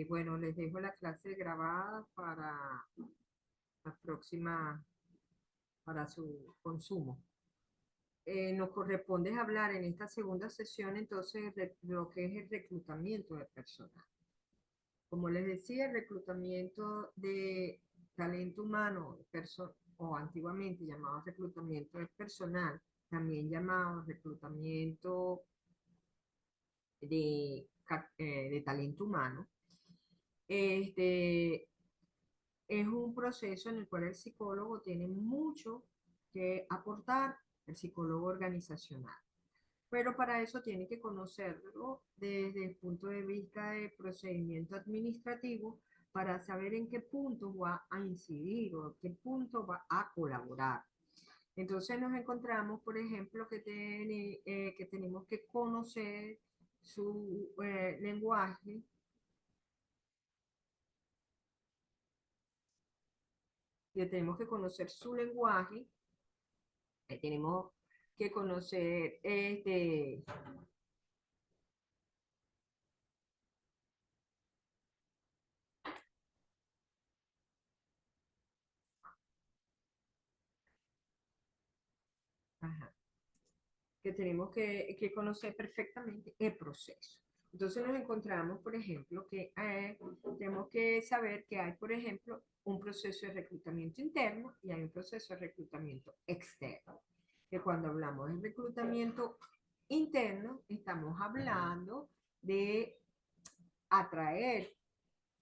Bueno, les dejo la clase grabada para la próxima, para su consumo. Nos corresponde hablar en esta segunda sesión entonces de lo que es el reclutamiento de personal. Como les decía, el reclutamiento de talento humano, o antiguamente llamado reclutamiento de personal, también llamado reclutamiento de talento humano, este, es un proceso en el cual el psicólogo tiene mucho que aportar, el psicólogo organizacional. Pero para eso tiene que conocerlo desde el punto de vista de procedimiento administrativo para saber en qué punto va a incidir o en qué punto va a colaborar. Entonces nos encontramos, por ejemplo, que tenemos que conocer su lenguaje, que tenemos que conocer su lenguaje, tenemos que conocer ajá, que tenemos que conocer perfectamente el proceso. Entonces nos encontramos, por ejemplo, que tenemos que saber que hay, por ejemplo, un proceso de reclutamiento interno y hay un proceso de reclutamiento externo. Que cuando hablamos de reclutamiento interno, estamos hablando de atraer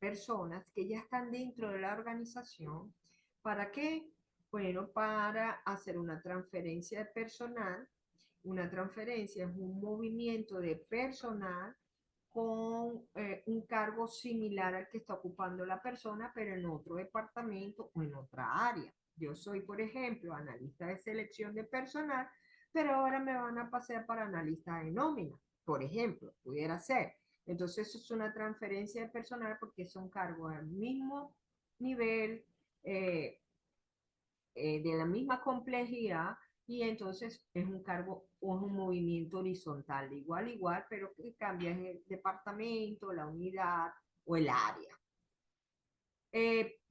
personas que ya están dentro de la organización. ¿Para qué? Bueno, para hacer una transferencia de personal. Una transferencia es un movimiento de personal con un cargo similar al que está ocupando la persona, pero en otro departamento o en otra área. Yo soy, por ejemplo, analista de selección de personal, pero ahora me van a pasar para analista de nómina, por ejemplo, pudiera ser. Entonces, eso es una transferencia de personal porque son cargos al mismo nivel, eh, de la misma complejidad, y entonces es un cargo o es un movimiento horizontal, de igual a igual, pero que cambia en el departamento, la unidad o el área.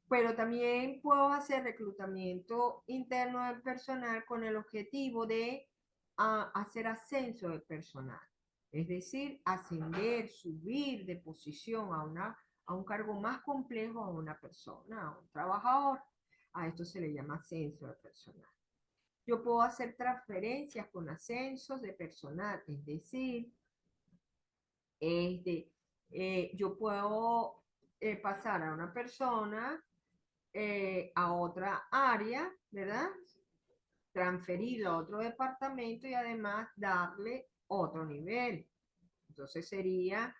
Pero también puedo hacer reclutamiento interno del personal con el objetivo de hacer ascenso del personal. Es decir, ascender, subir de posición a un cargo más complejo a una persona, a un trabajador. A esto se le llama ascenso de personal. Yo puedo hacer transferencias con ascensos de personal, es decir, este, yo puedo pasar a una persona a otra área, ¿verdad? Transferirlo a otro departamento y además darle otro nivel. Entonces sería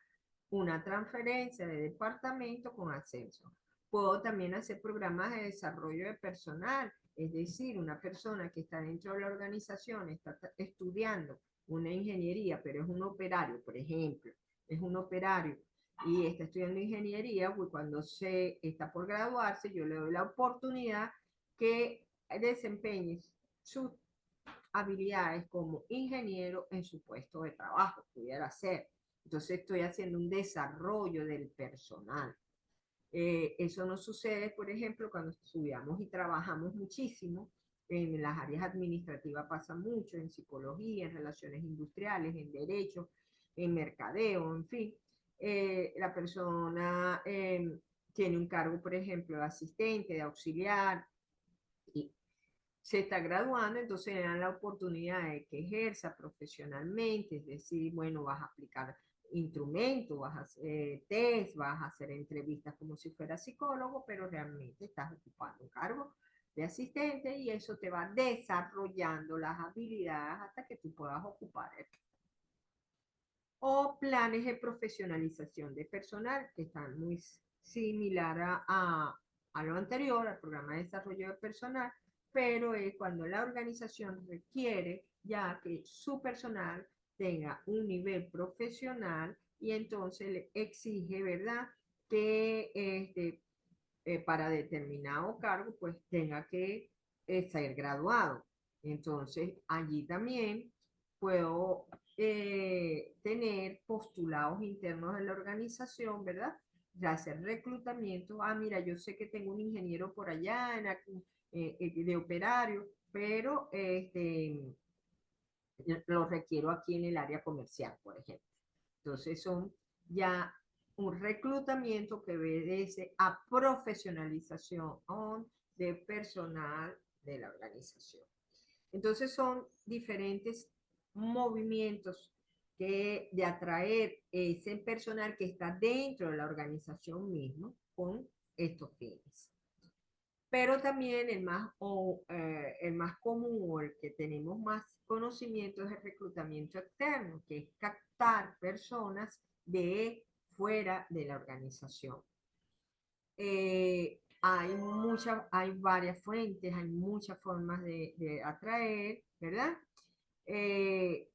una transferencia de departamento con ascenso. Puedo también hacer programas de desarrollo de personal, es decir, una persona que está dentro de la organización, está estudiando una ingeniería, pero es un operario, por ejemplo, es un operario y está estudiando ingeniería, pues cuando se está por graduarse, yo le doy la oportunidad que desempeñe sus habilidades como ingeniero en su puesto de trabajo, pudiera ser. Entonces estoy haciendo un desarrollo del personal. Eso no sucede, por ejemplo, cuando estudiamos y trabajamos muchísimo. En las áreas administrativas pasa mucho, en psicología, en relaciones industriales, en derecho, en mercadeo, en fin. La persona tiene un cargo, por ejemplo, de asistente, de auxiliar, y se está graduando, entonces le dan la oportunidad de que ejerza profesionalmente, es decir, bueno, vas a aplicar instrumentos, vas a hacer test, vas a hacer entrevistas como si fuera psicólogo, pero realmente estás ocupando un cargo de asistente y eso te va desarrollando las habilidades hasta que tú puedas ocupar el. O planes de profesionalización de personal que están muy similar a lo anterior, al programa de desarrollo de personal, pero es cuando la organización requiere ya que su personal tenga un nivel profesional y entonces le exige, ¿verdad?, que para determinado cargo pues tenga que ser graduado. Entonces allí también puedo tener postulados internos de la organización, ¿verdad? Ya hacer reclutamiento. Ah, mira, yo sé que tengo un ingeniero por allá de operario, pero lo requiero aquí en el área comercial, por ejemplo. Entonces son ya un reclutamiento que obedece a profesionalización de personal de la organización. Entonces son diferentes movimientos de atraer ese personal que está dentro de la organización misma con estos fines. Pero también el más común o el que tenemos más conocimiento es el reclutamiento externo, que es captar personas de fuera de la organización. Hay varias fuentes, hay muchas formas de atraer, ¿verdad? Eh,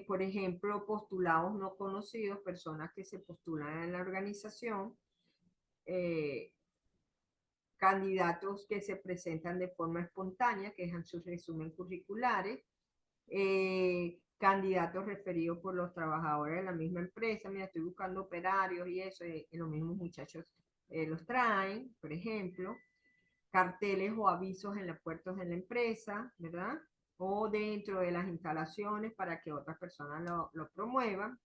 por ejemplo, postulados no conocidos, personas que se postulan en la organización, eh, candidatos que se presentan de forma espontánea, que dejan sus resumen curriculares, candidatos referidos por los trabajadores de la misma empresa. Mira, estoy buscando operarios y eso, y los mismos muchachos los traen, por ejemplo, carteles o avisos en las puertas de la empresa, ¿verdad? O dentro de las instalaciones para que otras personas lo promuevan.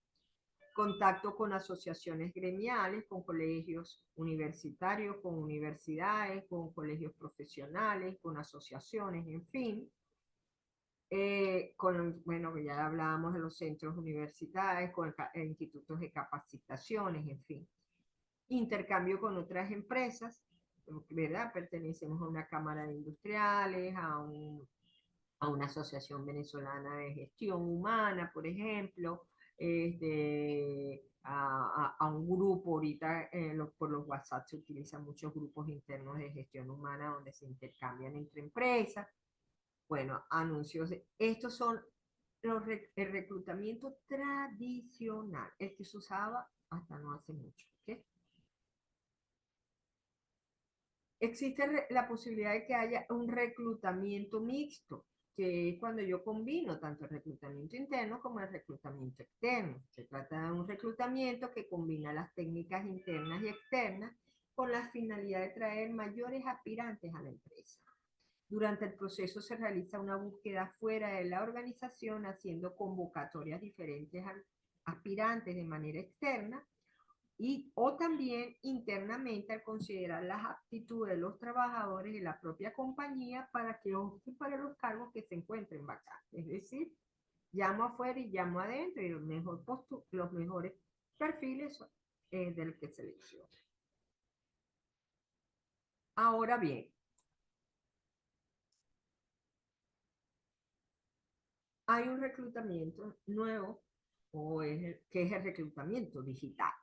Contacto con asociaciones gremiales, con colegios universitarios, con universidades, con colegios profesionales, con asociaciones, en fin. Bueno, ya hablábamos de los centros universitarios, con institutos de capacitaciones, en fin. Intercambio con otras empresas, ¿verdad? Pertenecemos a una cámara de industriales, a una asociación venezolana de gestión humana, por ejemplo, a un grupo, ahorita por los WhatsApp se utilizan muchos grupos internos de gestión humana donde se intercambian entre empresas. Bueno, anuncios. Estos son el reclutamiento tradicional, el que se usaba hasta no hace mucho. ¿Okay? Existe la posibilidad de que haya un reclutamiento mixto, que es cuando yo combino tanto el reclutamiento interno como el reclutamiento externo. Se trata de un reclutamiento que combina las técnicas internas y externas con la finalidad de traer mayores aspirantes a la empresa. Durante el proceso se realiza una búsqueda fuera de la organización, haciendo convocatorias diferentes a aspirantes de manera externa o también internamente al considerar las aptitudes de los trabajadores de la propia compañía para que opten para los cargos que se encuentren vacantes. Es decir, llamo afuera y llamo adentro y los mejores perfiles del que selecciono. Ahora bien, hay un reclutamiento nuevo que es el reclutamiento digital,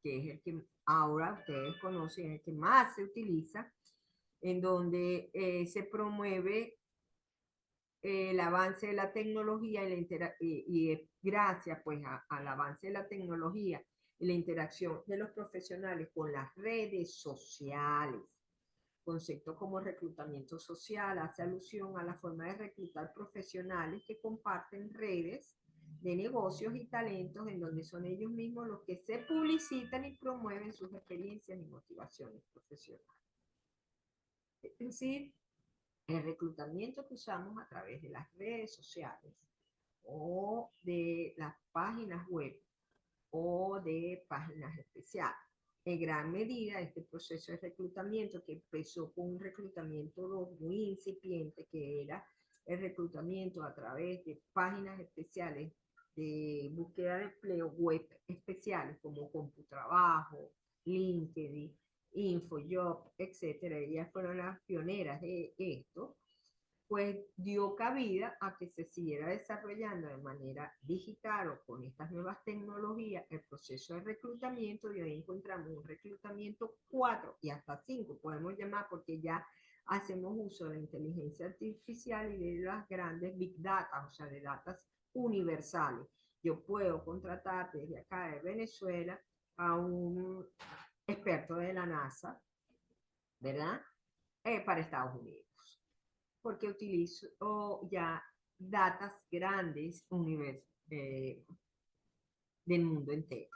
que es el que ahora ustedes conocen, el que más se utiliza, en donde se promueve el avance de la tecnología y gracias pues al avance de la tecnología y la interacción de los profesionales con las redes sociales. Concepto como reclutamiento social hace alusión a la forma de reclutar profesionales que comparten redes de negocios y talentos en donde son ellos mismos los que se publicitan y promueven sus experiencias y motivaciones profesionales. Es decir, el reclutamiento que usamos a través de las redes sociales o de las páginas web o de páginas especiales. En gran medida, este proceso de reclutamiento que empezó con un reclutamiento muy incipiente, que era el reclutamiento a través de páginas especiales de búsqueda de empleo web especiales como CompuTrabajo, LinkedIn, InfoJob, etcétera. Ellas fueron las pioneras de esto, pues dio cabida a que se siguiera desarrollando de manera digital o con estas nuevas tecnologías el proceso de reclutamiento, y hoy encontramos un reclutamiento 4 y hasta 5, podemos llamar, porque ya hacemos uso de la inteligencia artificial y de las grandes big data, o sea, de datas universales. Yo puedo contratar desde acá de Venezuela a un experto de la NASA, ¿verdad? Para Estados Unidos, porque utilizo ya datas grandes del mundo entero.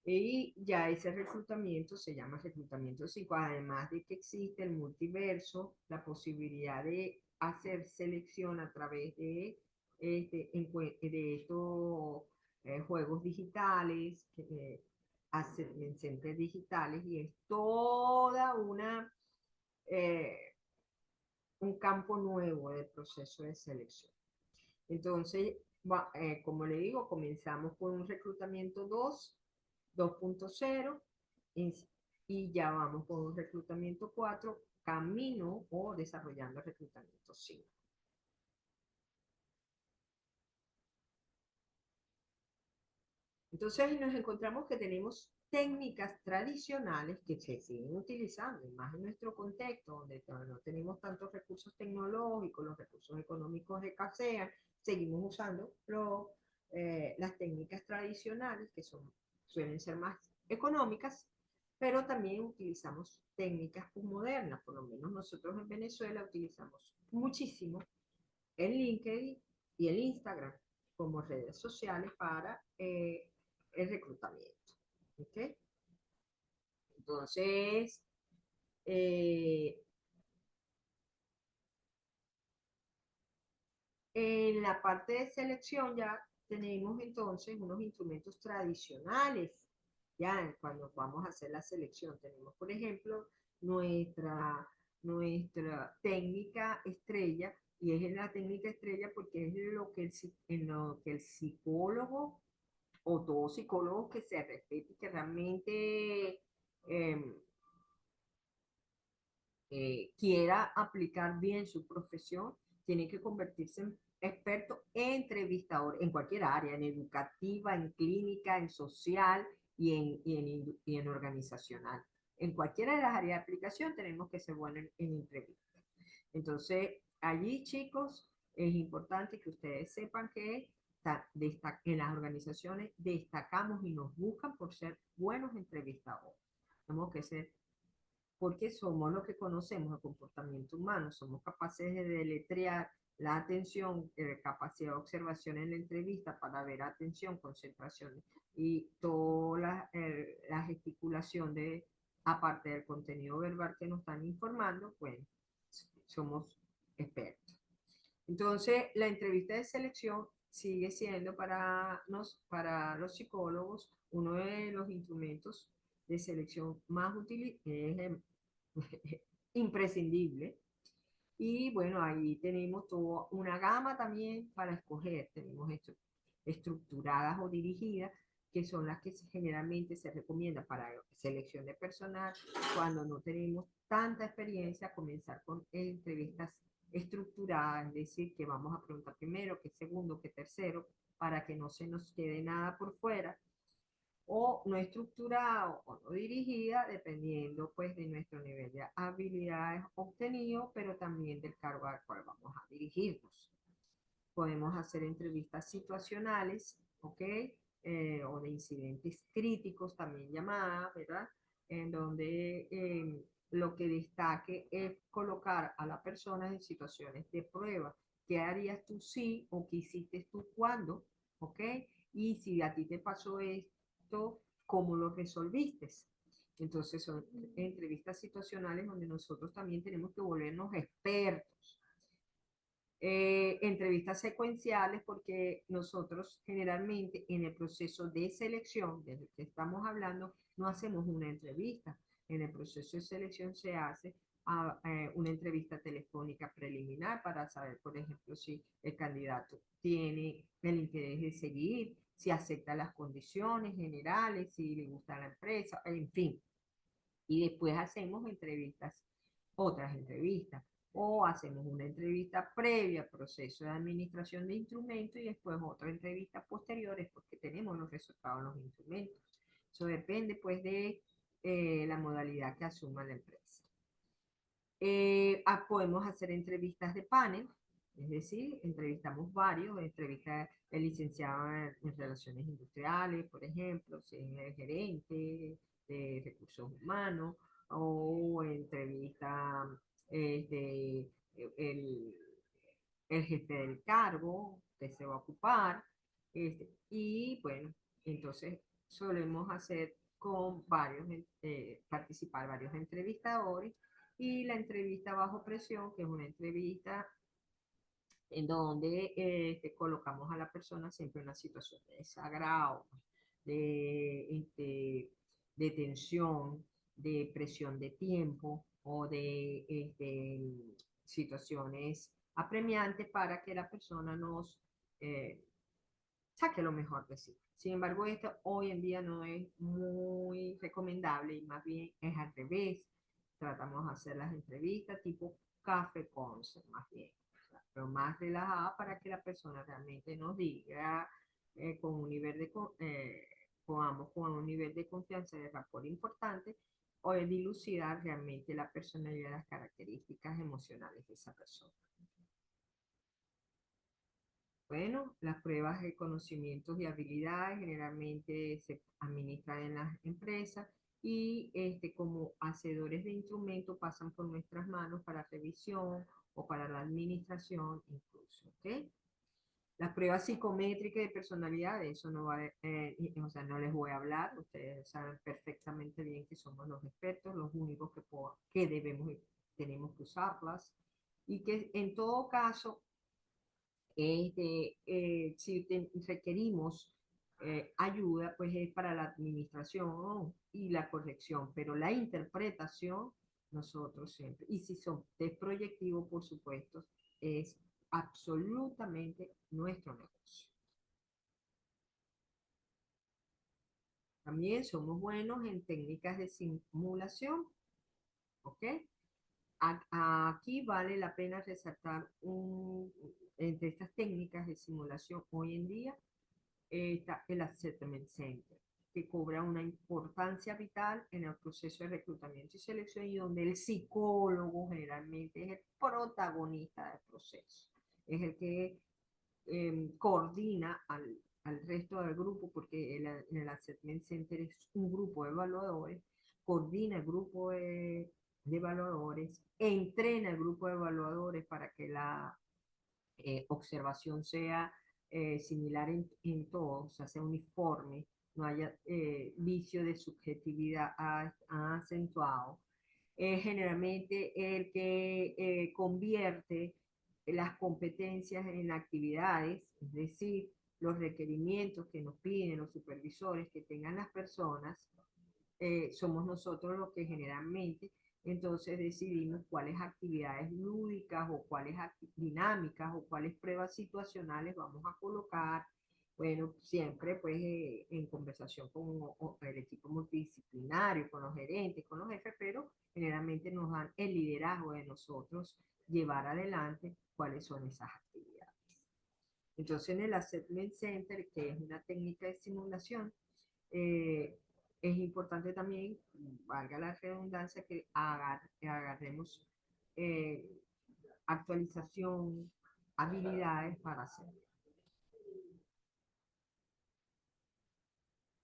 Y ya ese reclutamiento se llama reclutamiento 5, además de que existe el multiverso, la posibilidad de hacer selección a través de estos juegos digitales, centros digitales, y es toda eh, un campo nuevo del proceso de selección. Entonces, como le digo, comenzamos con un reclutamiento 2.0 y ya vamos con un reclutamiento 4, camino o desarrollando el reclutamiento 5. Entonces nos encontramos que tenemos técnicas tradicionales que se siguen utilizando, y más en nuestro contexto, donde no tenemos tantos recursos tecnológicos, los recursos económicos escasean, seguimos usando las técnicas tradicionales, que suelen ser más económicas, pero también utilizamos técnicas modernas. Por lo menos nosotros en Venezuela utilizamos muchísimo el LinkedIn y el Instagram como redes sociales para el reclutamiento. ¿Okay? Entonces, eh, en la parte de selección ya tenemos entonces unos instrumentos tradicionales. Ya cuando vamos a hacer la selección tenemos, por ejemplo, nuestra técnica estrella, y es la técnica estrella porque es en lo que el psicólogo o todo psicólogo que se respete, que realmente eh, quiera aplicar bien su profesión, tiene que convertirse en experto entrevistador en cualquier área, en educativa, en clínica, en social y en organizacional. En cualquiera de las áreas de aplicación tenemos que ser buenos en entrevistas. Entonces, allí, chicos, es importante que ustedes sepan que en las organizaciones destacamos y nos buscan por ser buenos entrevistadores. Tenemos que ser, porque somos lo que conocemos el comportamiento humano, somos capaces de deletrear la atención, capacidad de observación en la entrevista para ver atención, concentración y toda la gesticulación aparte del contenido verbal que nos están informando, pues somos expertos. Entonces, la entrevista de selección sigue siendo para los psicólogos uno de los instrumentos de selección más útil, imprescindible. Y bueno, ahí tenemos toda una gama también para escoger. Tenemos estructuradas o dirigidas, que son las que generalmente se recomienda para selección de personal cuando no tenemos tanta experiencia, comenzar con entrevistas estructuradas, es decir, que vamos a preguntar primero, que segundo, que tercero, para que no se nos quede nada por fuera, o no estructurada o no dirigida, dependiendo pues de nuestro nivel de habilidades obtenido, pero también del cargo al cual vamos a dirigirnos. Podemos hacer entrevistas situacionales, ¿ok? O de incidentes críticos, también llamadas, ¿verdad? En donde lo que destaque es colocar a la persona en situaciones de prueba. ¿Qué harías tú sí o qué hiciste tú cuándo? ¿Ok? Y si a ti te pasó esto, ¿cómo lo resolviste? Entonces son entrevistas situacionales donde nosotros también tenemos que volvernos expertos. Entrevistas secuenciales, porque nosotros generalmente en el proceso de selección del que estamos hablando no hacemos una entrevista. En el proceso de selección se hace una entrevista telefónica preliminar para saber, por ejemplo, si el candidato tiene el interés de seguir, si acepta las condiciones generales, si le gusta la empresa, en fin. Y después hacemos otras entrevistas, o hacemos una entrevista previa al proceso de administración de instrumentos y después otra entrevista posteriores porque tenemos los resultados de los instrumentos. Eso depende pues de la modalidad que asuma la empresa. Podemos hacer entrevistas de panel, es decir, entrevistamos varios, entrevista el licenciado en relaciones industriales, por ejemplo, si es el gerente de recursos humanos, o entrevista este, el, el jefe del cargo que se va a ocupar, y bueno, entonces solemos hacer con varios, participar varios entrevistadores y la entrevista bajo presión, que es una entrevista en donde colocamos a la persona siempre en una situación de desagrado, de tensión, de presión de tiempo o de situaciones apremiantes para que la persona nos eh, saque lo mejor de sí. Sin embargo, esto hoy en día no es muy recomendable y más bien es al revés. Tratamos de hacer las entrevistas tipo café concert, más bien, o sea, pero más relajada para que la persona realmente nos diga con un nivel de, podamos con un nivel de confianza y de rapport importante o de dilucidar realmente la personalidad y las características emocionales de esa persona. Bueno, las pruebas de conocimientos y habilidades generalmente se administran en las empresas y como hacedores de instrumentos pasan por nuestras manos para revisión o para la administración incluso, ¿ok? Las pruebas psicométricas de personalidad, de eso no va, o sea, no les voy a hablar, ustedes saben perfectamente bien que somos los expertos, los únicos que debemos y tenemos que usarlas y que en todo caso si requerimos ayuda, pues es para la administración y la corrección, pero la interpretación nosotros siempre. Y si son test proyectivos, por supuesto, es absolutamente nuestro negocio. También somos buenos en técnicas de simulación, ¿ok? Aquí vale la pena resaltar entre estas técnicas de simulación hoy en día está el Assessment Center, que cobra una importancia vital en el proceso de reclutamiento y selección y donde el psicólogo generalmente es el protagonista del proceso, es el que coordina al resto del grupo, porque en el Assessment Center es un grupo de evaluadores, coordina el grupo de evaluadores, entrena el grupo de evaluadores para que la observación sea similar en todo, o sea, sea uniforme, no haya vicio de subjetividad acentuado. Es generalmente el que convierte las competencias en actividades, es decir, los requerimientos que nos piden los supervisores que tengan las personas, somos nosotros los que generalmente entonces decidimos cuáles actividades lúdicas o cuáles dinámicas o cuáles pruebas situacionales vamos a colocar. Bueno, siempre pues en conversación con el equipo multidisciplinario, con los gerentes, con los jefes, pero generalmente nos dan el liderazgo de nosotros llevar adelante cuáles son esas actividades. Entonces en el Assessment Center, que es una técnica de simulación, eh, es importante también, valga la redundancia, que agarremos eh, actualización, habilidades para hacerlo.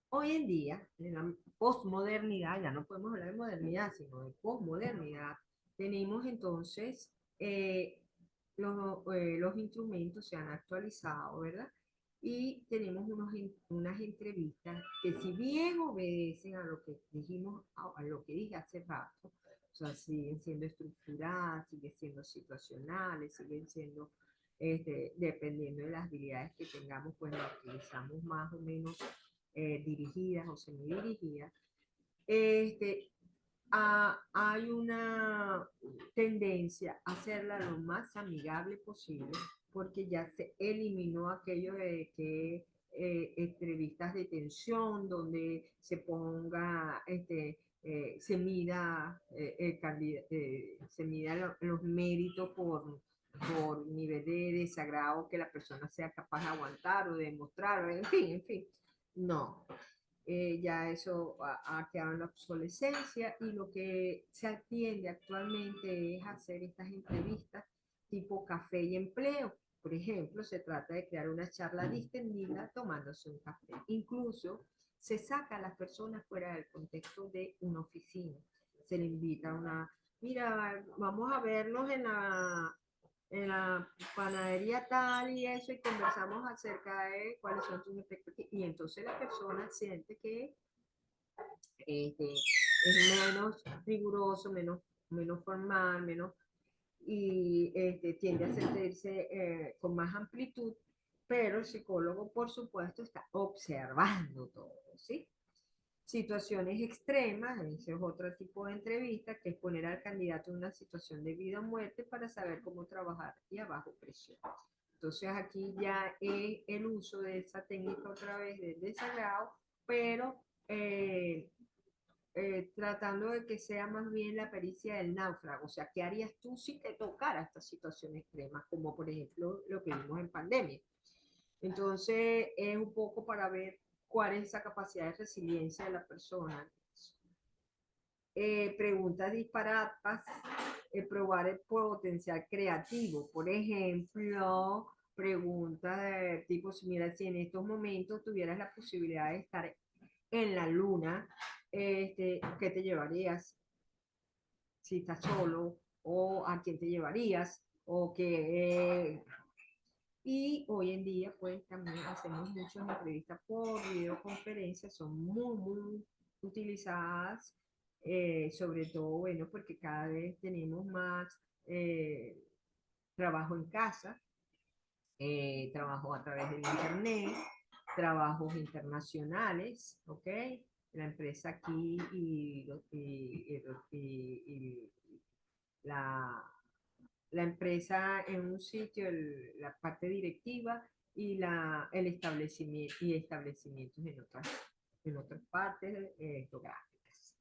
Hoy en día, en la posmodernidad, ya no podemos hablar de modernidad, sino de posmodernidad, tenemos entonces los instrumentos se han actualizado, ¿verdad? Y tenemos unas entrevistas que si bien obedecen a lo que dijimos, a lo que dije hace rato, o sea, siguen siendo estructuradas, siguen siendo situacionales, siguen siendo, dependiendo de las habilidades que tengamos, pues las utilizamos más o menos dirigidas o semidirigidas. Este, hay una tendencia a hacerla lo más amigable posible porque ya se eliminó aquello de que entrevistas de tensión donde se ponga, se mida los méritos por nivel de desagrado que la persona sea capaz de aguantar o de demostrar, en fin, no, ya eso ha quedado en la obsolescencia y lo que se atiende actualmente es hacer estas entrevistas tipo café y empleo. Por ejemplo, se trata de crear una charla distendida tomándose un café. Incluso se saca a las personas fuera del contexto de una oficina. Se le invita a una, mira, vamos a vernos en la panadería tal y eso, y conversamos acerca de cuáles son tus expectativas. Y entonces la persona siente que es menos riguroso, menos formal, y tiende a sentirse con más amplitud, pero el psicólogo, por supuesto, está observando todo, ¿sí? Situaciones extremas, ese es otro tipo de entrevista, que es poner al candidato en una situación de vida o muerte para saber cómo trabajar y a bajo presión. Entonces aquí ya es el uso de esa técnica otra vez del desagrado, pero tratando de que sea más bien la pericia del náufrago. O sea, ¿qué harías tú si te tocara esta situación extrema, como por ejemplo lo que vimos en pandemia? Entonces, es un poco para ver cuál es esa capacidad de resiliencia de la persona. Preguntas disparatas, probar el potencial creativo. Por ejemplo, preguntas de tipo, si mira, si en estos momentos tuvieras la posibilidad de estar en la luna, ¿qué te llevarías? Si estás solo, o a quién te llevarías, o que y hoy en día, pues también hacemos muchas entrevistas por videoconferencia, son muy utilizadas, sobre todo, bueno, porque cada vez tenemos más eh, trabajo en casa, trabajo a través del internet, trabajos internacionales, ¿ok? La empresa aquí y la, la empresa en un sitio, la parte directiva y el establecimiento y establecimientos en otras partes geográficas,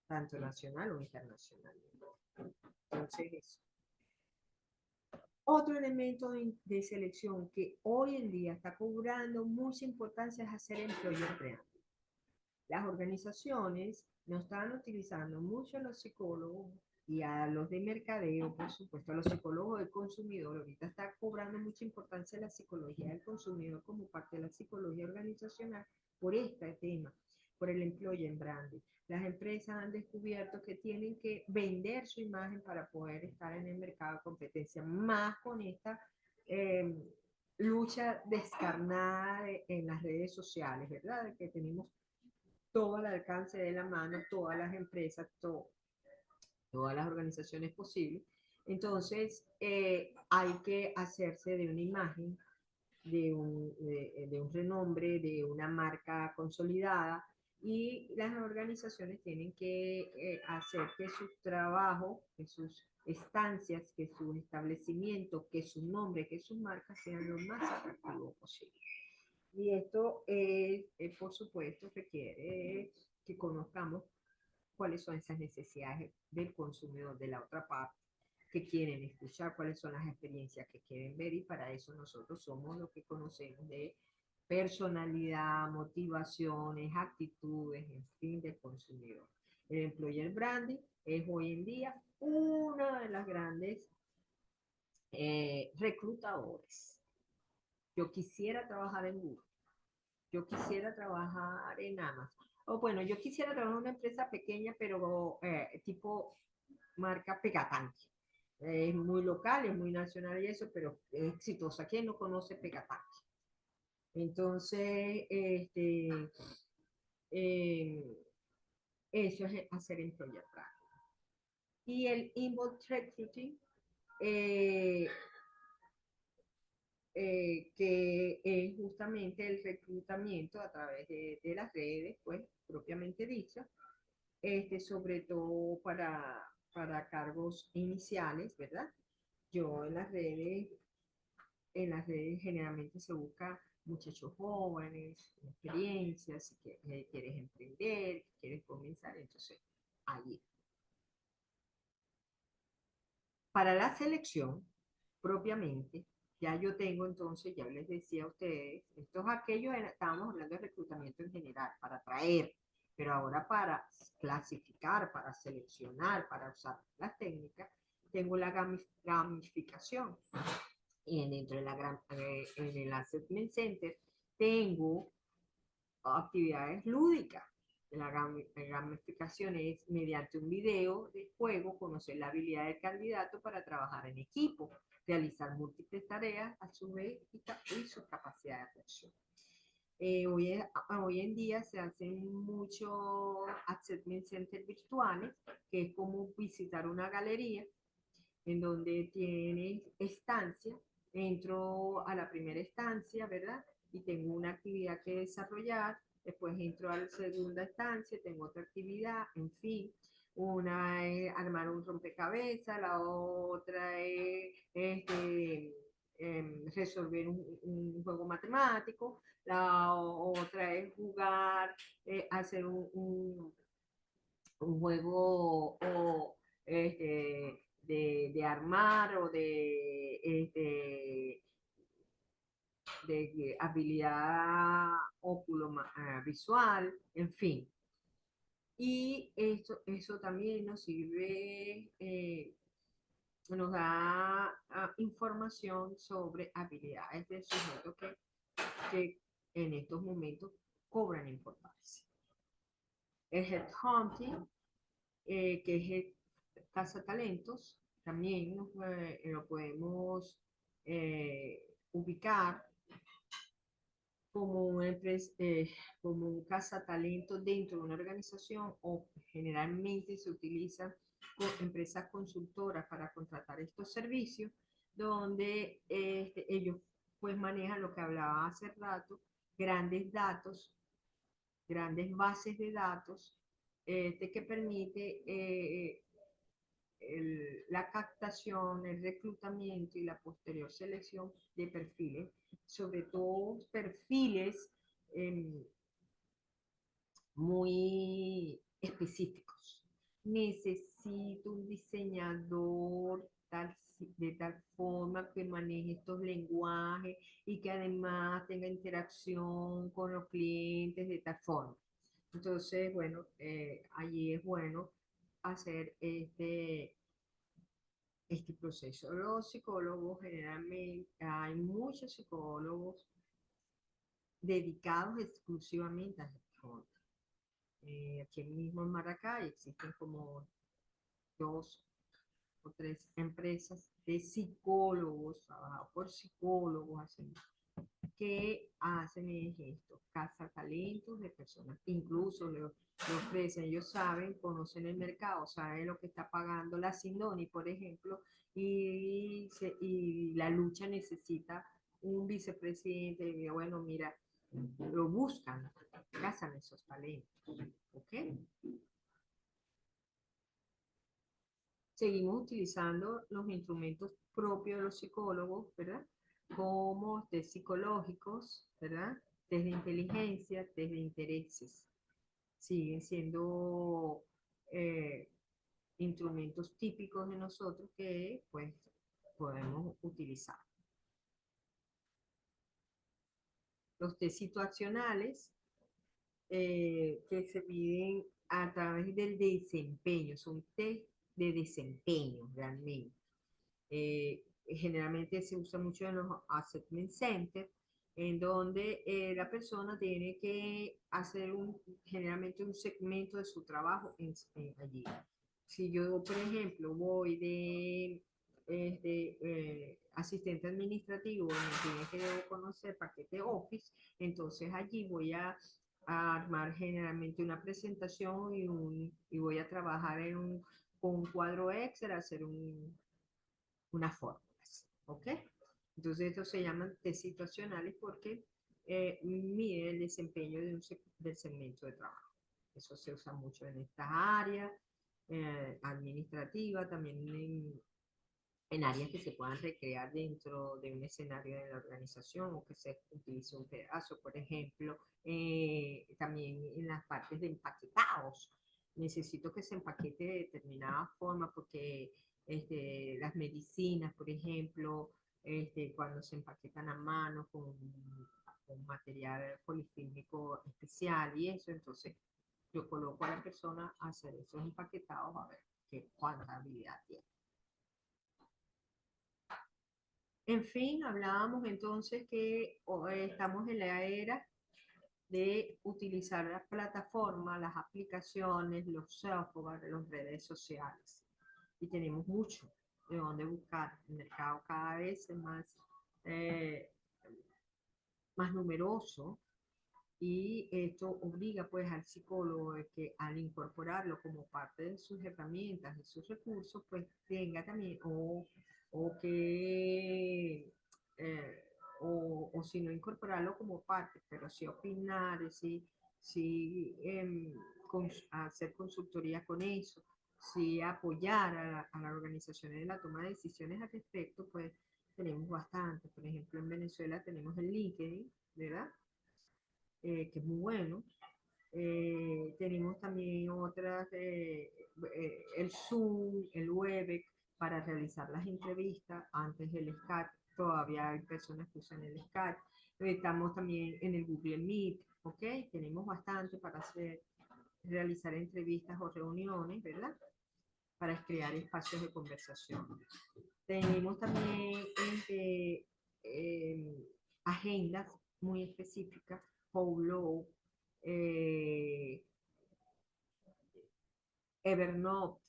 tanto nacional o internacional. Entonces, eso. Otro elemento de selección que hoy en día está cobrando mucha importancia es hacer employer branding. Las organizaciones no están utilizando mucho a los psicólogos y a los de mercadeo, por supuesto, a los psicólogos del consumidor. Ahorita está cobrando mucha importancia la psicología del consumidor como parte de la psicología organizacional por este tema, por el employer branding. Las empresas han descubierto que tienen que vender su imagen para poder estar en el mercado de competencia, más con esta eh, lucha descarnada en las redes sociales, ¿verdad? Que tenemos todo al alcance de la mano, todas las empresas, todas las organizaciones posibles. Entonces, hay que hacerse de una imagen, de un renombre, de una marca consolidada, y las organizaciones tienen que hacer que su trabajo, que sus estancias, que su establecimiento, que su nombre, que sus marcas sean lo más atractivos posible. Y esto, por supuesto, requiere que conozcamos cuáles son esas necesidades del consumidor de la otra parte, que quieren escuchar, cuáles son las experiencias que quieren ver, y para eso nosotros somos los que conocemos de personalidad, motivaciones, actitudes, en fin, del consumidor. El employer branding es hoy en día una de las grandes reclutadores. Yo quisiera trabajar en Google, yo quisiera trabajar en Amazon. O bueno, yo quisiera trabajar en una empresa pequeña, pero tipo marca Pegatanque. Es muy local, es muy nacional y eso, pero es exitosa. ¿Quién no conoce Pegatanque? Entonces, eh, eso es hacer employer branding. Y el inbound recruiting, eh, que es justamente el reclutamiento a través de las redes, pues propiamente dicho, sobre todo para cargos iniciales, ¿verdad? Yo en las redes generalmente se busca muchachos jóvenes, con experiencias, si quieres emprender, si quieres comenzar, entonces allí. Para la selección, propiamente, ya yo tengo entonces, ya les decía a ustedes, esto es aquello, estábamos hablando de reclutamiento en general, para atraer, pero ahora para clasificar, para seleccionar, para usar las técnicas, tengo la gamificación. Y dentro de en el Assessment Center tengo actividades lúdicas. La gamificación es mediante un video de juego conocer la habilidad del candidato para trabajar en equipo. realizar múltiples tareas a su vez y su capacidad de atención. Hoy en día se hacen muchos assessment centers virtuales, que es como visitar una galería en donde tienes estancia. Entro a la primera estancia, ¿verdad? Y tengo una actividad que desarrollar. Después entro a la segunda estancia, tengo otra actividad, en fin. Una es armar un rompecabezas, la otra es resolver un juego matemático, la otra es jugar, hacer un juego o de armar o de habilidad visual, en fin. Y eso también nos sirve, nos da información sobre habilidades del sujeto que en estos momentos cobran importancia. El headhunting, que es el cazatalentos, también lo podemos ubicar como, como un cazatalento dentro de una organización, o generalmente se utiliza con empresas consultoras para contratar estos servicios, donde ellos pues manejan lo que hablaba hace rato, grandes datos, grandes bases de datos, que permite la captación, el reclutamiento y la posterior selección de perfiles, sobre todo perfiles eh, muy específicos. Necesito un diseñador de tal forma que maneje estos lenguajes y que además tenga interacción con los clientes de tal forma. Entonces, bueno, allí es bueno hacer este proceso. Los psicólogos, generalmente, hay muchos psicólogos dedicados exclusivamente a gestión. Aquí mismo en Maracay existen como 2 o 3 empresas de psicólogos, trabajados por psicólogos, que hacen esto, caza talentos de personas, incluso lo ofrecen, ellos saben, conocen el mercado, saben lo que está pagando la Sindoni, por ejemplo, y la lucha necesita un vicepresidente, y bueno, mira, lo buscan, cazan esos talentos, ¿ok? Seguimos utilizando los instrumentos propios de los psicólogos, ¿verdad? Como test psicológicos, ¿verdad? Test de inteligencia, test de intereses. Siguen siendo instrumentos típicos de nosotros que, pues, podemos utilizar. Los test situacionales, que se miden a través del desempeño, son test de desempeño realmente. Generalmente se usa mucho en los assessment centers, en donde la persona tiene que hacer generalmente un segmento de su trabajo allí. Si yo, por ejemplo, voy de asistente administrativo, me tiene que debo conocer paquete Office, entonces allí voy a armar generalmente una presentación y voy a trabajar con un cuadro Excel, hacer unas fórmulas, ¿ok? Entonces estos se llaman test situacionales porque mide el desempeño del segmento de trabajo. Eso se usa mucho en estas áreas, administrativa, también en áreas que se puedan recrear dentro de un escenario de la organización, o que se utilice un pedazo, por ejemplo, también en las partes de empaquetados. Necesito que se empaquete de determinada forma porque las medicinas, por ejemplo, cuando se empaquetan a mano con material polifílmico especial y eso, entonces yo coloco a la persona a hacer esos empaquetados a ver cuánta habilidad tiene. En fin, hablábamos entonces que estamos en la era de utilizar las plataformas, las aplicaciones, los software, las redes sociales. Y tenemos mucho. de dónde buscar. El mercado cada vez es eh, más numeroso y esto obliga pues al psicólogo de que al incorporarlo como parte de sus herramientas, de sus recursos, pues tenga también o que o si no incorporarlo como parte, pero sí opinar, sí hacer consultoría con eso, sí apoyar a la organización en la toma de decisiones al respecto, pues tenemos bastante. Por ejemplo, en Venezuela tenemos el LinkedIn, ¿verdad? Que es muy bueno. Tenemos también otras, el Zoom, el Webex, para realizar las entrevistas. Antes del Skype, todavía hay personas que usan el Skype. Estamos también en el Google Meet, ¿ok? Tenemos bastante para realizar entrevistas o reuniones, ¿verdad? Para crear espacios de conversación. Tenemos también eh, agendas muy específicas, Polo, eh, Evernote,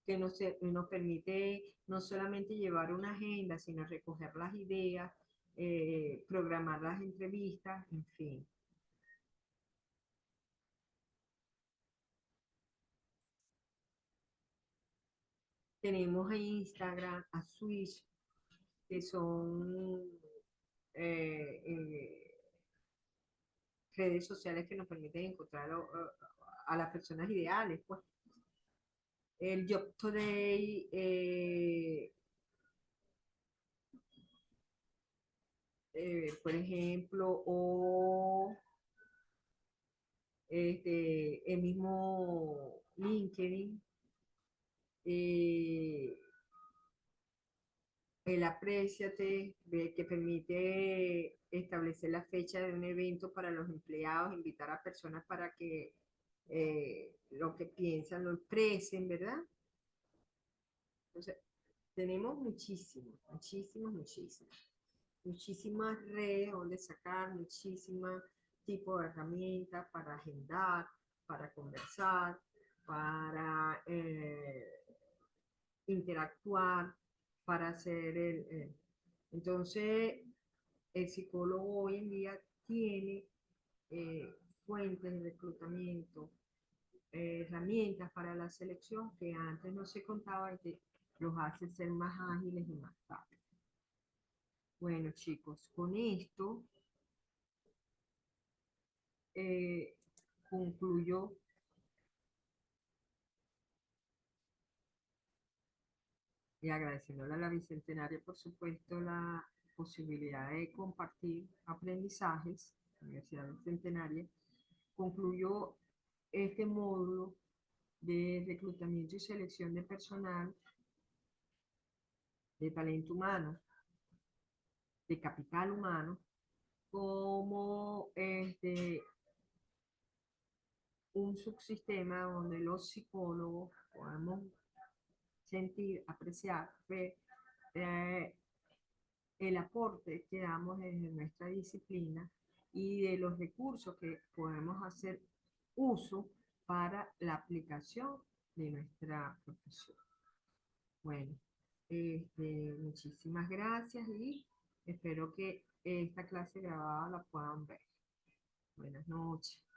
que nos permite no solamente llevar una agenda, sino recoger las ideas, programar las entrevistas, en fin. Tenemos a Instagram, a Switch, que son redes sociales que nos permiten encontrar a las personas ideales, pues. El Job Today, por ejemplo, o el mismo LinkedIn, eh, el Apréciate, que permite establecer la fecha de un evento para los empleados, invitar a personas para que lo que piensan lo expresen, ¿verdad? Entonces, tenemos muchísimas redes donde sacar, muchísimas tipos de herramientas para agendar, para conversar, para interactuar, para hacer Entonces, el psicólogo hoy en día tiene eh, fuentes de reclutamiento, herramientas para la selección que antes no se contaba y que los hace ser más ágiles y más rápidos. Bueno, chicos, con esto eh, concluyo y agradeciéndole a la Bicentenaria, por supuesto, la posibilidad de compartir aprendizajes, Universidad Bicentenaria, concluyo este módulo de reclutamiento y selección de personal, de talento humano, de capital humano, como un subsistema donde los psicólogos podemos sentir, apreciar, ver eh, el aporte que damos desde nuestra disciplina y de los recursos que podemos hacer uso para la aplicación de nuestra profesión. Bueno, muchísimas gracias y espero que esta clase grabada la puedan ver. Buenas noches.